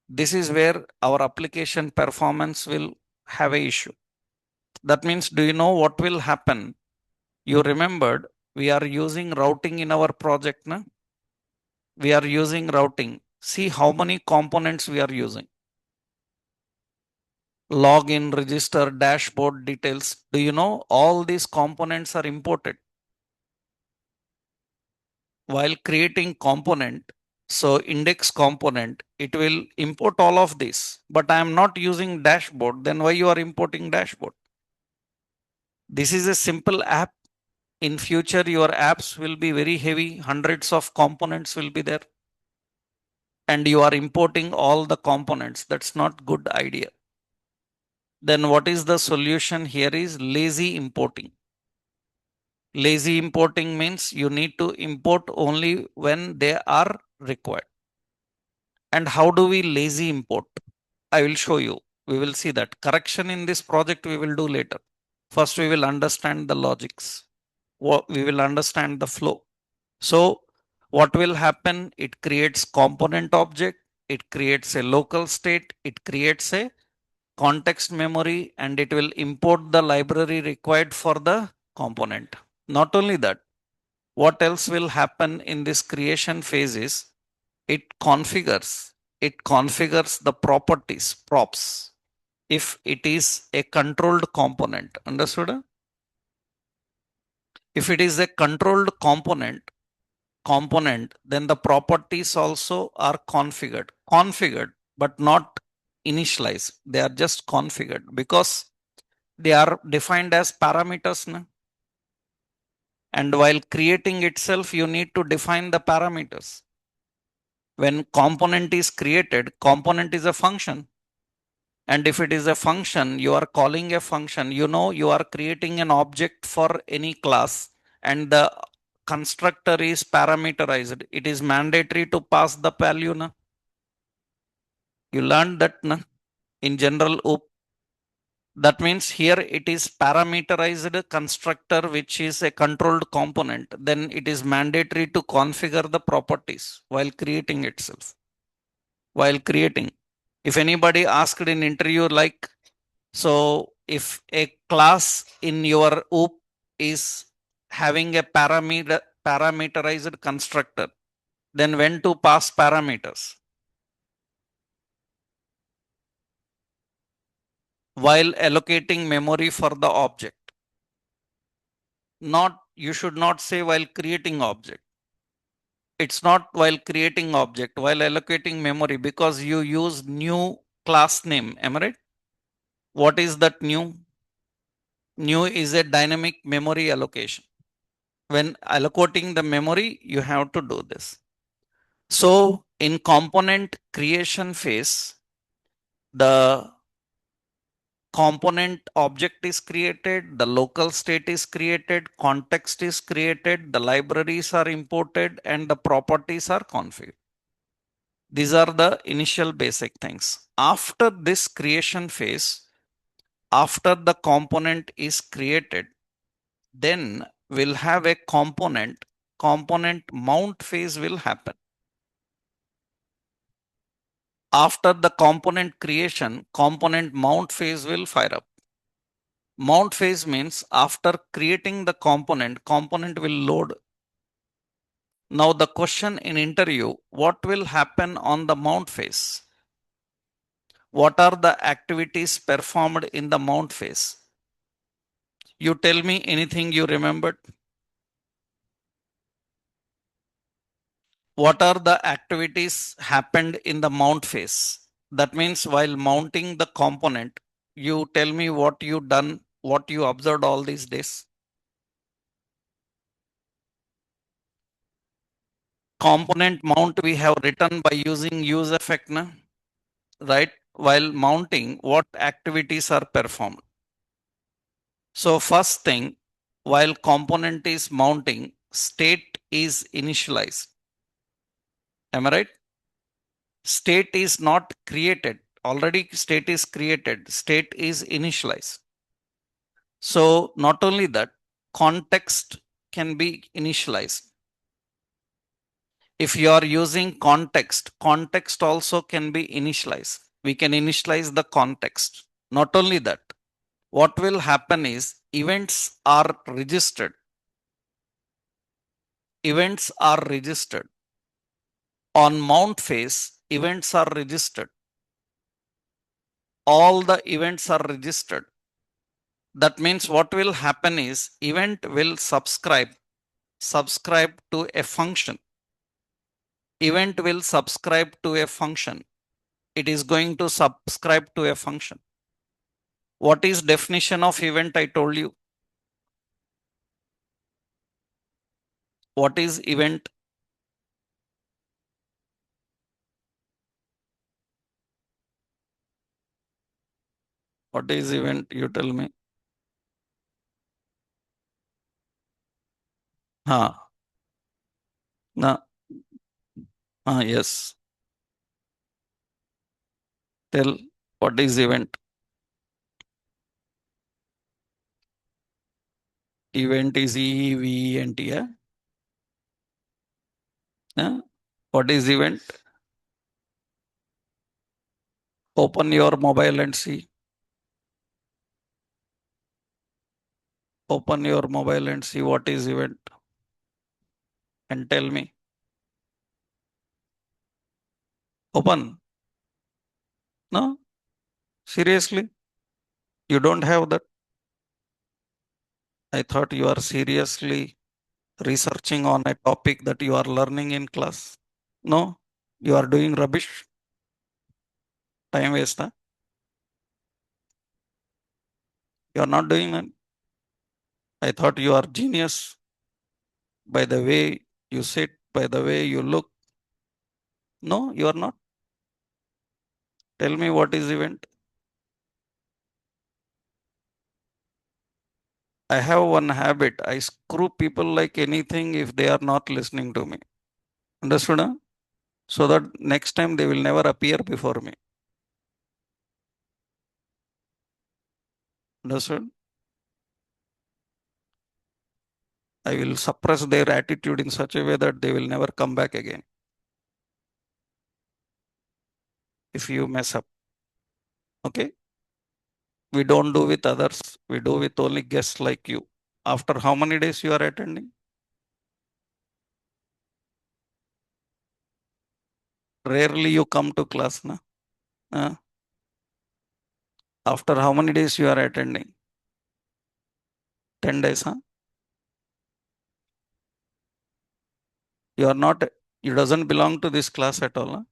This is where our application performance will have a issue. That means, do you know what will happen? You remembered we are using routing in our project. Na? We are using routing. See how many components we are using. Login, register, dashboard details. Do you know all these components are imported while creating component? So index component, it will import all of this, but I am not using dashboard. Then why you are importing dashboard? This is a simple app. In future, your apps will be very heavy. Hundreds of components will be there and you are importing all the components. That's not good idea. Then what is the solution here is lazy importing. Lazy importing means you need to import only when they are required. And how do we lazy import? I will show you. We will see that. Correction in this project we will do later. First, we will understand the logics. We will understand the flow. So, what will happen? It creates component object. It creates a local state. It creates a context memory, and it will import the library required for the component. Not only that, what else will happen in this creation phase is it configures the properties, props, if it is a controlled component. Understood? If it is a controlled component, then the properties also are configured, but not initialized. They are just configured because they are defined as parameters. Na? And while creating itself, you need to define the parameters. When component is created, component is a function. And if it is a function, you are calling a function, you are creating an object for any class, and the constructor is parameterized. It is mandatory to pass the value. Na? You learned that na? In general OOP. That means here it is parameterized constructor, which is a controlled component. Then it is mandatory to configure the properties while creating itself. While creating. If anybody asked in interview like, so if a class in your OOP is having a parameterized constructor, then when to pass parameters? While allocating memory for the object. Not, you should not say while creating object. It's not while creating object, while allocating memory, because you use new class name. Am I right? What is that new? New is a dynamic memory allocation. When allocating the memory, you have to do this. So in component creation phase, the component object is created, the local state is created, context is created, the libraries are imported, and the properties are configured. These are the initial basic things. After this creation phase, after the component is created, then we'll have a component mount phase will happen. After the component creation, component mount phase will fire up. Mount phase means after creating the component will load. Now the question in interview, what will happen on the mount phase? What are the activities performed in the mount phase? You tell me anything you remembered. What are the activities happened in the mount phase? That means while mounting the component, you tell me what you done, what you observed all these days. Component mount we have written by using use effect, na? Right? While mounting, what activities are performed? So first thing, while component is mounting, state is initialized. Am I right? State is not created. Already state is created. State is initialized. So not only that, context can be initialized. If you are using context also can be initialized. We can initialize the context. Not only that, what will happen is events are registered. Events are registered. On mount phase, events are registered. All the events are registered. That means what will happen is event will subscribe to a function. Event will subscribe to a function. It is going to subscribe to a function. What is definition of event? I told you. What is event? What is event? You tell me. हाँ ना, हाँ, yes. Tell what is event. Event is EVENT, yeah. Yeah. What is event? Open your mobile and see. Open your mobile and see what is event and tell me. Open. No, seriously, you don't have that. I thought you are seriously researching on a topic that you are learning in class. No, you are doing rubbish. Time waste. Huh? You are not doing that. I thought you are genius by the way you sit, by the way you look. No, you are not. Tell me what is event. I have one habit. I screw people like anything if they are not listening to me. Understood? Huh? So that next time they will never appear before me. Understood? I will suppress their attitude in such a way that they will never come back again if you mess up. Okay? We don't do with others. We do with only guests like you. After how many days you are attending? Rarely you come to class, na? Uh, After how many days you are attending? 10 days, huh? You are not, you doesn't belong to this class at all, huh?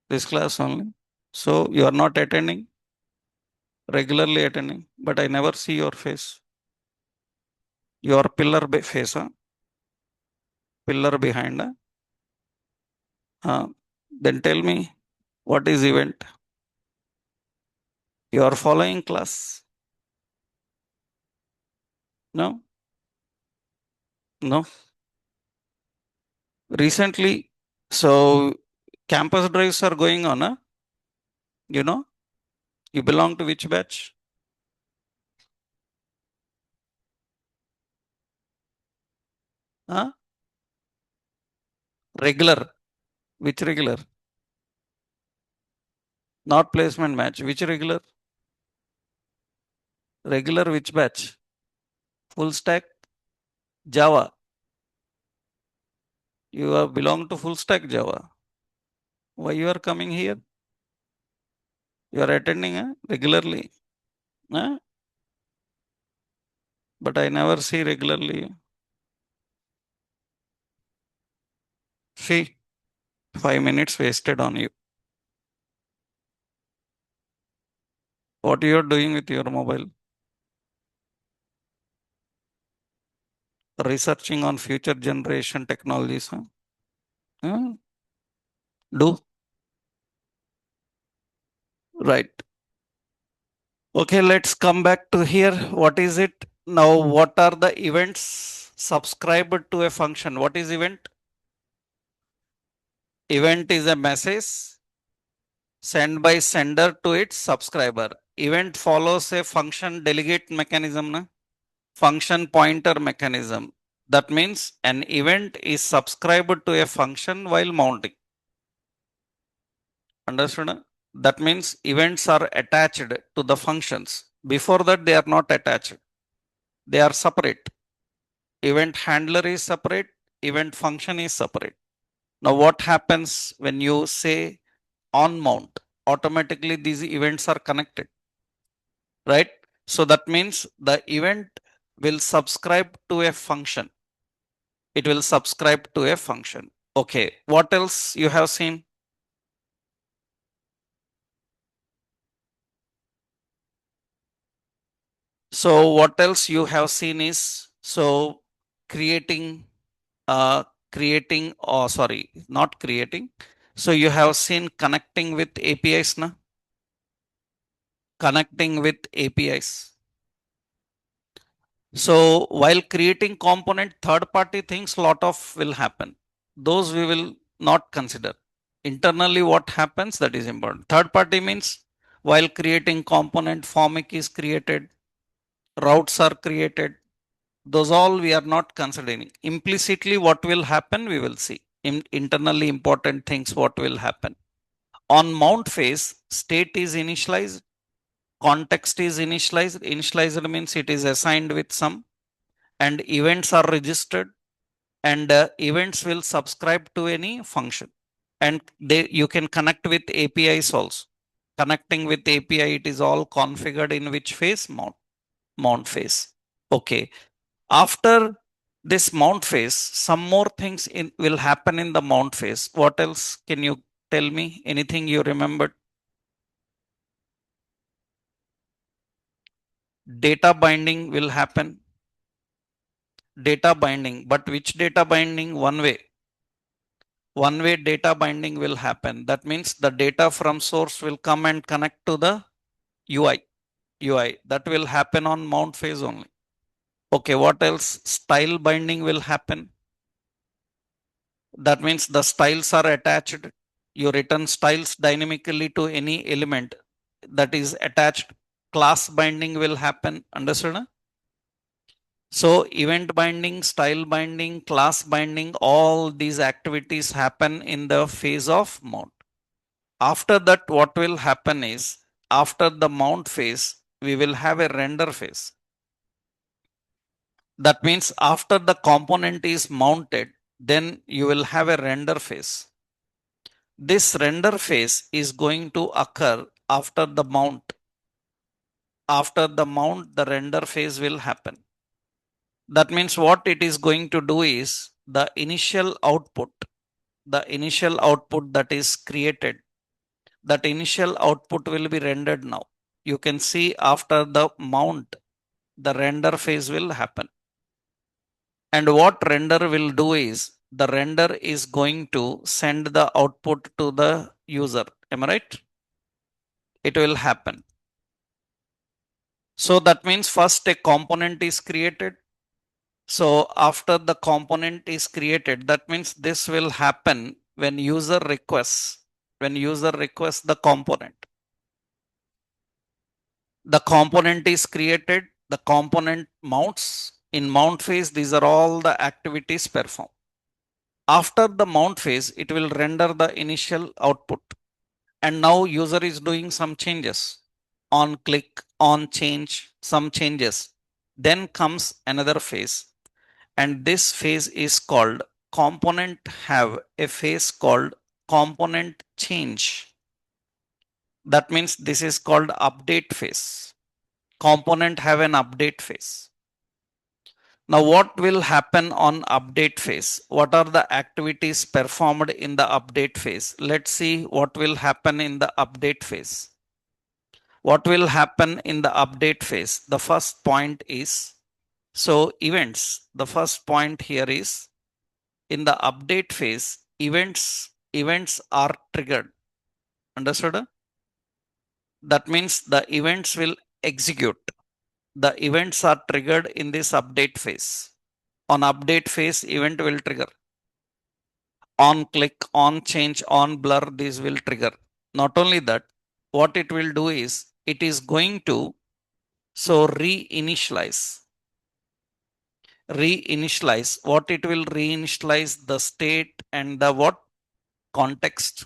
This class only. So you are not attending, regularly attending, but I never see your face. Your face, huh? Pillar behind, huh? Then tell me, what is event? You are following class? No, no. Recently, so campus drives are going on, huh? You know, you belong to which batch? Huh? Regular. Which regular? Not placement match. Which regular? Regular which batch? Full stack Java. You are belong to full stack Java. Why you are coming here? You are attending regularly. Huh? But I never see regularly. See, 5 minutes wasted on you. What you are doing with your mobile? Researching on future generation technologies. Huh? Huh? Do right. Okay, let's come back to here. What is it? Now, what are the events subscribed to a function? What is event? Event is a message sent by sender to its subscriber. Event follows a function delegate mechanism, na? Function pointer mechanism. That means an event is subscribed to a function while mounting. Understood? Na? That means events are attached to the functions. Before that, they are not attached. They are separate. Event handler is separate. Event function is separate. Now, what happens when you say on mount? Automatically, these events are connected, right? So that means the event will subscribe to a function. It will subscribe to a function. Okay. What else you have seen? So what else you have seen is so creating, uh, creating, or sorry, not creating. So you have seen connecting with APIs, na? Connecting with APIs. So while creating component, third party things, lot of will happen. Those we will not consider. Internally, what happens, that is important. Third party means while creating component, formic is created, routes are created. Those all we are not considering. Implicitly, what will happen, we will see. Internally important things, what will happen. On mount phase, state is initialized, context is initialized. Initialized means it is assigned with some, and events are registered, and events will subscribe to any function, and you can connect with APIs also. Connecting with API, it is all configured in which phase? Mount phase. Okay. After this mount phase, some more things will happen in the mount phase. What else can you tell me? Anything you remembered? Data binding will happen. Data binding, but which data binding? One way data binding will happen. That means the data from source will come and connect to the UI. That will happen on mount phase only. Okay, what else? Style binding will happen. That means the styles are attached. You return styles dynamically to any element that is attached. Class binding will happen. Understood? So event binding, style binding, class binding, all these activities happen in the phase of mount. After that, what will happen is, after the mount phase, we will have a render phase. That means after the component is mounted, then you will have a render phase. This render phase is going to occur after the mount. After the mount, the render phase will happen. That means what it is going to do is the initial output that is created, that initial output will be rendered now. You can see after the mount, the render phase will happen. And what render will do is the render is going to send the output to the user. Am I right? It will happen. So that means first a component is created. So after the component is created, that means this will happen when user requests the component. The component is created, the component mounts. In mount phase, these are all the activities performed. After the mount phase, it will render the initial output. And now user is doing some changes. On click, on change, some changes. Then comes another phase. And this phase is called component have a phase called component change. That means this is called update phase. Component have an update phase. Now, what will happen on update phase? What are the activities performed in the update phase? Let's see what will happen in the update phase. What will happen in the update phase? The first point is, so events. The first point here is, in the update phase, events are triggered. Understood? That means the events will execute. The events are triggered in this update phase. On update phase, event will trigger. On click, on change, on blur, these will trigger. Not only that, what it will do is, it is going to reinitialize. What it will reinitialize? The state and the what? Context.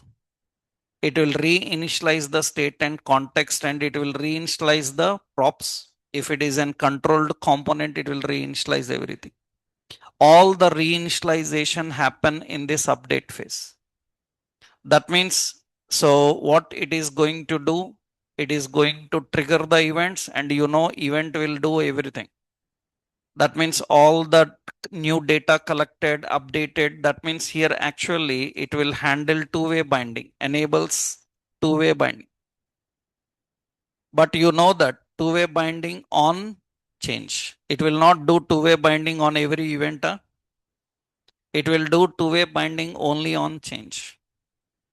It will reinitialize the state and context, and it will reinitialize the props. If it is a controlled component, it will reinitialize everything. All the reinitialization happen in this update phase. That means, so what it is going to do, it is going to trigger the events, and event will do everything. That means all the new data collected, updated. That means here actually it will handle two-way binding, enables two-way binding. But you know that two-way binding on change. It will not do two-way binding on every event. It will do two-way binding only on change.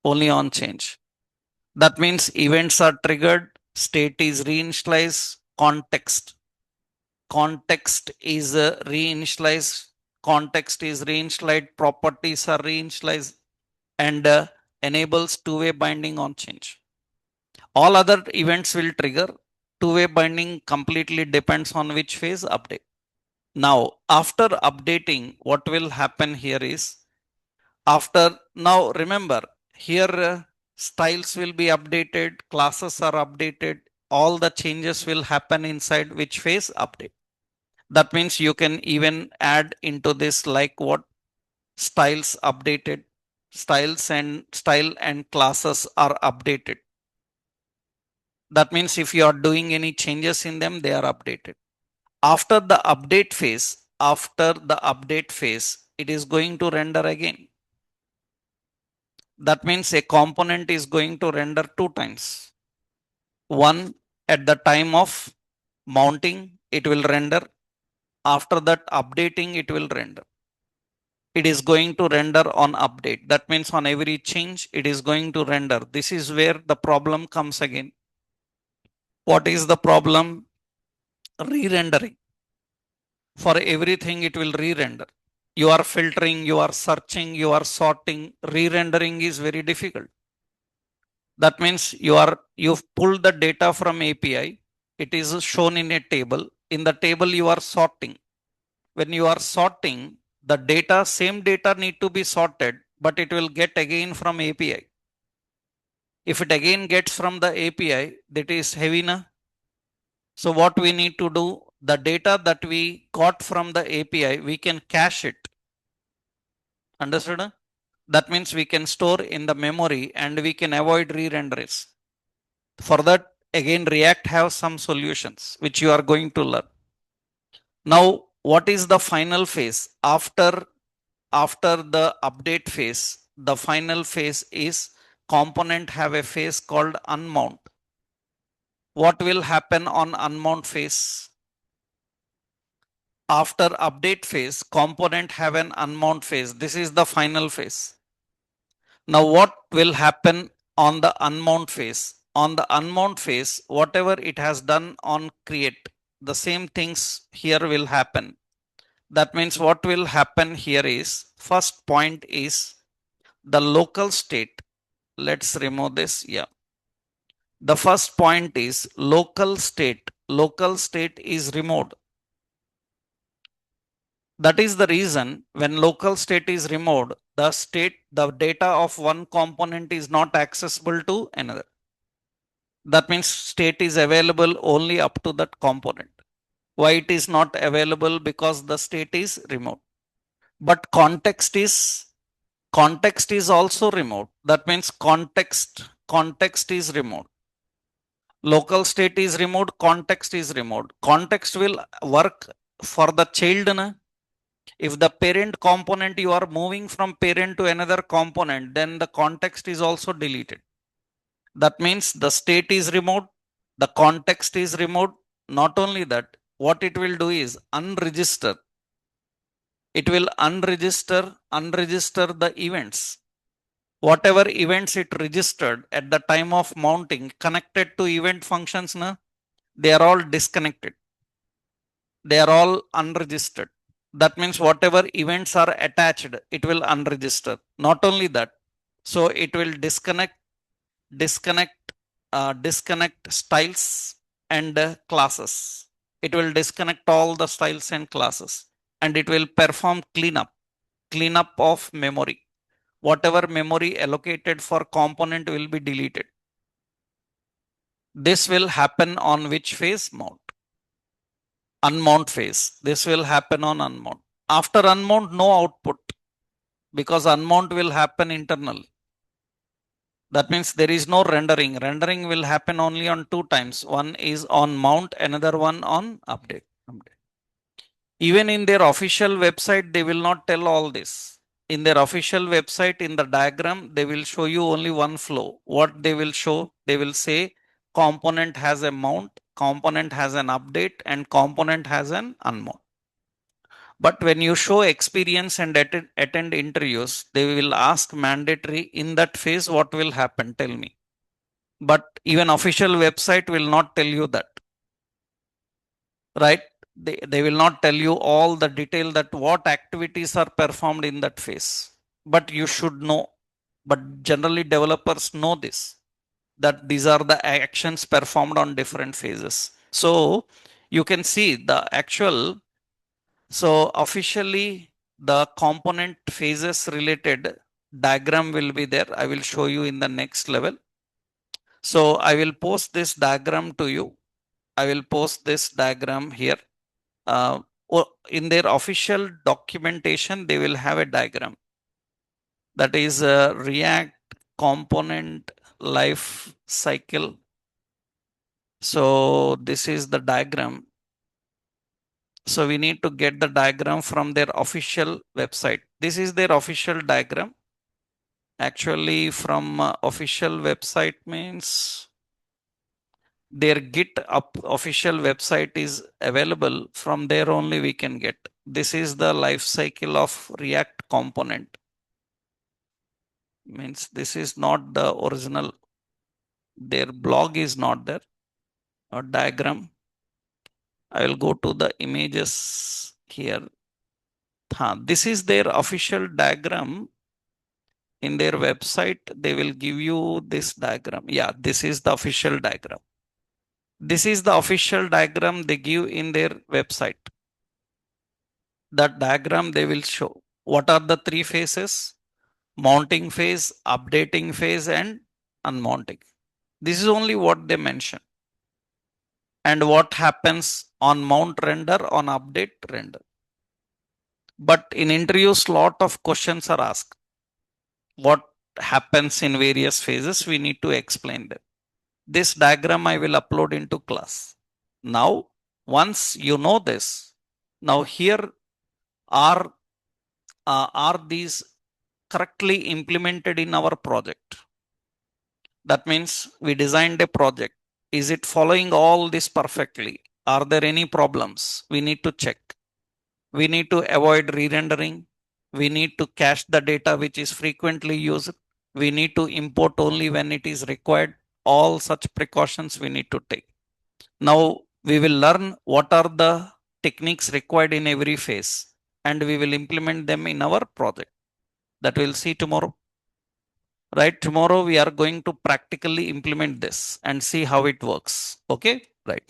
Only on change. That means events are triggered, state is reinitialized, context. context is reinitialized, properties are reinitialized, and enables two-way binding on change. All other events will trigger. Two-way binding completely depends on which phase update. Now, after updating, what will happen here is, now remember, here styles will be updated, classes are updated, all the changes will happen inside which phase update. That means you can even add into this like what styles updated, style and classes are updated. That means if you are doing any changes in them, they are updated. After the update phase, it is going to render again. That means a component is going to render two times. One at the time of mounting, it will render. After that updating, it will render. It is going to render on update. That means on every change, it is going to render. This is where the problem comes again. What is the problem? Re-rendering. For everything, it will re-render. You are filtering, you are searching, you are sorting. Re-rendering is very difficult. That means you've pulled the data from API. It is shown in a table. In the table, you are sorting. When you are sorting, the same data need to be sorted, but it will get again from API. If it again gets from the API, that is heavy na. So what we need to do, the data that we got from the API, we can cache it. Understood? That means we can store in the memory and we can avoid re-renders. For that, again, React have some solutions which you are going to learn. Now, what is the final phase? After the update phase, the final phase is component have a phase called unmount. What will happen on unmount phase? After update phase, component have an unmount phase. This is the final phase. Now, what will happen on the unmount phase? On the unmount phase, whatever it has done on create, the same things here will happen. That means what will happen here is, first point is the local state. Let's remove this. Yeah. The first point is local state. Local state is removed. That is the reason when local state is removed, the data of one component is not accessible to another. That means state is available only up to that component. Why it is not available? Because the state is removed. But context is also removed. That means context is removed. Local state is removed, context is removed. Context will work for the child. Na? If the parent component, you are moving from parent to another component, then the context is also deleted. That means the state is removed, the context is removed. Not only that, what it will do is unregister. It will unregister the events. Whatever events it registered at the time of mounting connected to event functions, they are all disconnected. They are all unregistered. That means whatever events are attached, it will unregister. Not only that, so it will disconnect styles and classes. It will disconnect all the styles and classes, and it will perform cleanup of memory. Whatever memory allocated for component will be deleted. This will happen on which phase? Mount. Unmount phase. This will happen on unmount. After unmount, no output, because unmount will happen internally. That means there is no rendering. Rendering will happen only on two times. One is on mount, another one on update. Even in their official website, they will not tell all this. In their official website, in the diagram, they will show you only one flow. What they will show? They will say component has a mount, component has an update, and component has an unmount. But when you show experience and attend interviews, they will ask mandatory in that phase what will happen. Tell me. But even official website will not tell you that. Right? They will not tell you all the detail that what activities are performed in that phase, but you should know. But generally developers know this, that these are the actions performed on different phases. So you can see the actual, so officially the component phases related diagram will be there. I will show you in the next level. So I will post this diagram to you. I will post this diagram here. Or in their official documentation, they will have a diagram that is a React component life cycle. So this is the diagram. So we need to get the diagram from their official website. This is their official diagram. Actually, from official website means their GitHub official website is available. From there only we can get. This is the life cycle of React component. Means this is not the original. Their blog is not there. A diagram. I will go to the images here. This is their official diagram. In their website, they will give you this diagram. Yeah, this is the official diagram. This is the official diagram they give in their website. That diagram they will show. What are the three phases? Mounting phase, updating phase, and unmounting. This is only what they mention. And what happens on mount render, on update render. But in interviews, lot of questions are asked. What happens in various phases, we need to explain them. This diagram I will upload into class. Now, once you know this, now here are these correctly implemented in our project? That means we designed a project. Is it following all this perfectly? Are there any problems? We need to check. We need to avoid re-rendering. We need to cache the data which is frequently used. We need to import only when it is required. All such precautions we need to take. Now we will learn what are the techniques required in every phase, and we will implement them in our project. That we'll see tomorrow. Right? Tomorrow we are going to practically implement this and see how it works. Okay? Right.